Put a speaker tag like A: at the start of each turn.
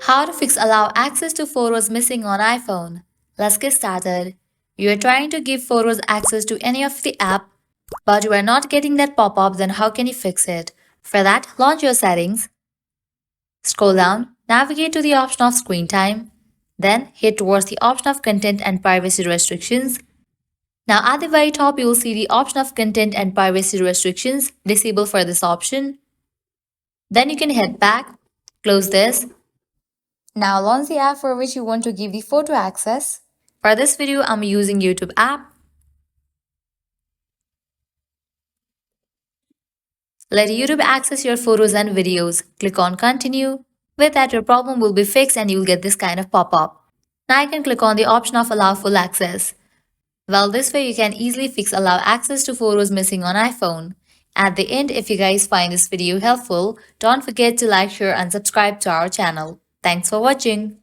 A: How to fix allow access to photos missing on iPhone. Let's get started. You are trying to give photos access to any of the app, but you are not getting that pop-up, then how can you fix it? For that, launch your settings, scroll down, navigate to the option of screen time, then head towards the option of content and privacy restrictions. Now at the very top, you will see the option of content and privacy restrictions. Disable for this option. Then you can head back, close this. Now launch the app for which you want to give the photo access. For this video, I'm using YouTube app. Let YouTube access your photos and videos. Click on continue. With that, your problem will be fixed and you'll get this kind of pop-up. Now I can click on the option of allow full access. Well, this way you can easily fix allow access to photos missing on iPhone. At the end, if you guys find this video helpful, don't forget to like, share and subscribe to our channel. Thanks for watching.